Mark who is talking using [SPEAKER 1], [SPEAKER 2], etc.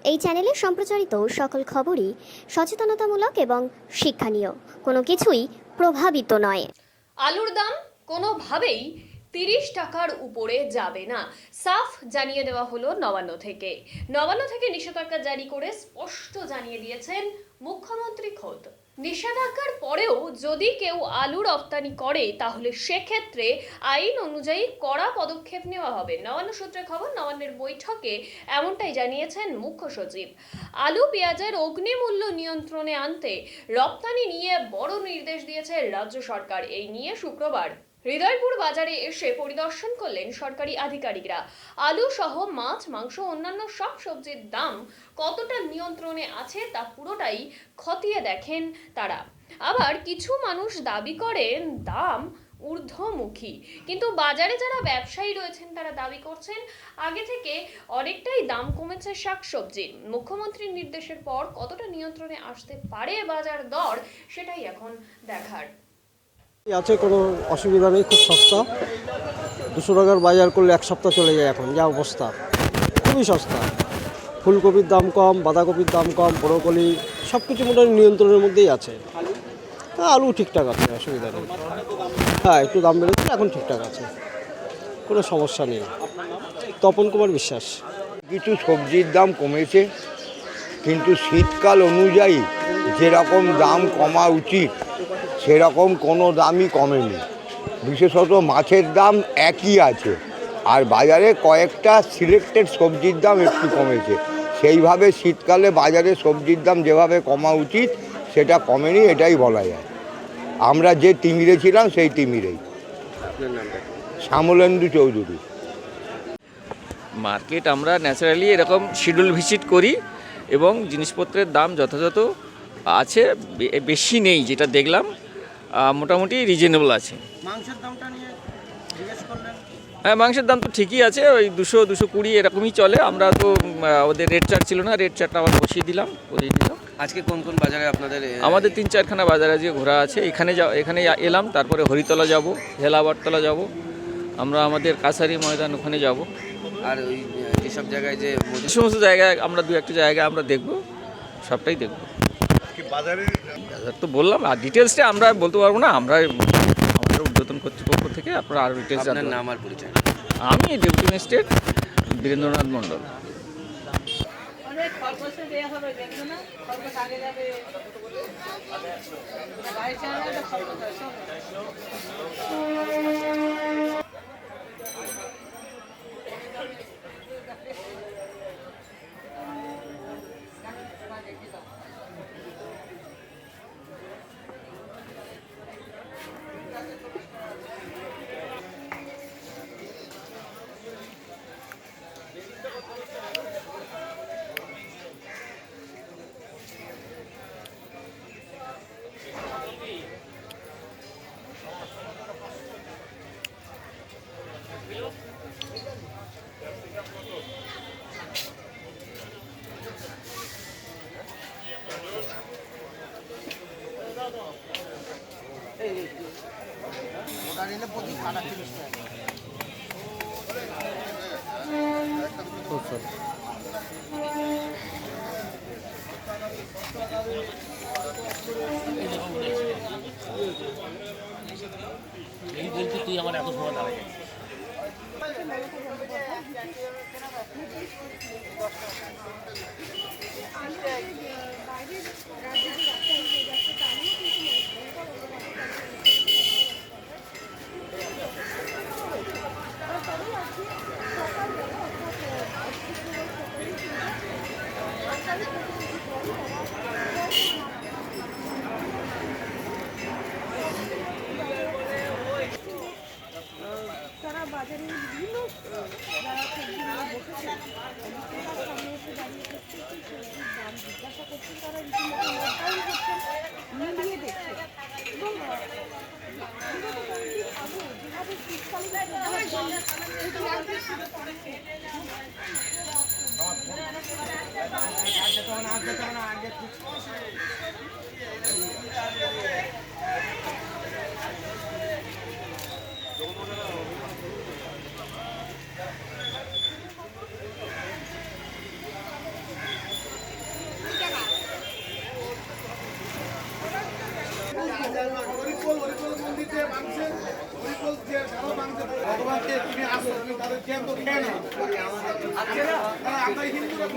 [SPEAKER 1] এই চ্যানেলে সম্প্রচারিত সকল খবরই সচেতনতামূলক এবং শিক্ষণীয়, কোনো কিছুই প্রভাবিত নয়।
[SPEAKER 2] আলুর দাম কোনোভাবেই 30 টাকার উপরে যাবে না, সাফ জানিয়ে দেওয়া হলো নবান্ন থেকে নিষেধাজ্ঞা জারি করে স্পষ্ট জানিয়ে দিয়েছেন মুখ্যমন্ত্রী খোদ। নিষেধাজ্ঞার পরেও যদি কেউ আলু রপ্তানি করে তাহলে সেক্ষেত্রে আইন অনুযায়ী কড়া পদক্ষেপ নেওয়া হবে। নবান্ন সূত্রে খবর, নবান্নের বৈঠকে এমনটাই জানিয়েছেন মুখ্য সচিব। আলু পেঁয়াজের অগ্নিমূল্য নিয়ন্ত্রণে আনতে রপ্তানি নিয়ে বড় নির্দেশ দিয়েছে রাজ্য সরকার। এই নিয়ে শুক্রবার হৃদয়পুর বাজারে এসে পরিদর্শন করলেন সরকারি আধিকারিকরা। আলু সহ মাছ, মাংস, অন্যান্য সব সবজির দাম কতটা নিয়ন্ত্রণে আছে তা পুরোটাই খতিয়ে দেখেন তারা। আবার কিছু মানুষ দাবি করেন দাম ঊর্ধ্বমুখী, কিন্তু বাজারে যারা ব্যবসায়ী রয়েছেন তারা দাবি করছেন আগে থেকে অনেকটাই দাম কমেছে শাকসবজির। মুখ্যমন্ত্রীর নির্দেশের পর কতটা নিয়ন্ত্রণে আসতে পারে বাজার দর, সেটাই এখন দেখার।
[SPEAKER 3] আছে, কোনো অসুবিধা নেই, খুব সস্তা। 200 টাকার বাজার করলে এক সপ্তাহ চলে যায় এখন যা অবস্থা, খুবই সস্তা। ফুলকপির দাম কম, বাঁধাকপির দাম কম, ব্রোকলি সব কিছু মোটামুটি নিয়ন্ত্রণের মধ্যেই আছে। আলু ঠিকঠাক আছে, অসুবিধা নেই। হ্যাঁ, একটু দাম বেড়েছে, এখন ঠিকঠাক আছে, কোনো সমস্যা নেই। তপন কুমার বিশ্বাস।
[SPEAKER 4] কিছু সবজির দাম কমেছে, কিন্তু শীতকাল অনুযায়ী যেরকম দাম কমা উচিত সেরকম কোনো দামই কমেনি। বিশেষত মাছের দাম একই আছে, আর বাজারে কয়েকটা সিলেক্টেড সবজির দাম একটু কমেছে। সেইভাবে শীতকালে বাজারে সবজির দাম যেভাবে কমা উচিত সেটা কমেনি, এটাই বলা যায়। আমরা যে তিমিরে ছিলাম সেই তিমিরেই। শ্যামলেন্দু চৌধুরী।
[SPEAKER 5] মার্কেট আমরা ন্যাচারালি এরকম শিডিউল ভিজিট করি এবং জিনিসপত্রের দাম যথাযথ আছে, বেশি নেই। যেটা দেখলাম মোটামুটি রিজনেবল আছে।
[SPEAKER 3] মাংসের দামটা নিয়ে জিজ্ঞেস করলেন?
[SPEAKER 5] হ্যাঁ, মাংসের দাম তো ঠিকই আছে, ওই 200-220 এরকমই চলে। আমরা তো ওদের রেট চার্ট ছিল না, রেট চার্টটা আবার বসিয়ে দিলাম।
[SPEAKER 6] আজকে কোন কোন বাজারে আপনাদের?
[SPEAKER 5] আমাদের 3-4খানা বাজার আছে ঘোরা আছে। এখানে এলাম, তারপরে হরিতলা যাব, হেলাবারতলা যাব, আমরা আমাদের কাছারি ময়দান ওখানে যাব।
[SPEAKER 6] আর ওই যেসব জায়গায় যে
[SPEAKER 5] সমস্ত জায়গায় আমরা 2-1টা জায়গায় আমরা দেখব, সবটাই দেখব। বাজার তো বললাম, আর ডিটেলসটা আমরা বলতে পারবো না। আমরা আমাদের ঊর্ধ্বতন কর্তৃপক্ষ থেকে আপনারা আরও ডিটেলস জানেন।
[SPEAKER 6] নাম আর পরিচয়?
[SPEAKER 5] আমি ডেপুটি ম্যাজিস্ট্রেট বীরেন্দ্রনাথ মণ্ডল।
[SPEAKER 7] তুই আমার এত সময় দাঁড়াই
[SPEAKER 8] তারা বাজারে বিভিন্ন যারা সবজি নিয়ে বসেছে বিক্রেতার সামনে এসে দাঁড়িয়ে প্রত্যেকটি সবজির দাম জিজ্ঞাসা করছেন। তারা রীতিমতো লকডাউন করছেন, মিলিয়ে দেখছে এবং বিগত কয়েকদিন আগে যেভাবে শীতকালীন
[SPEAKER 7] ভগবানকে তুমি আসো, তুমি তাদের জ্ঞান তো খেয়ে নাও। আমরা হিন্দুরা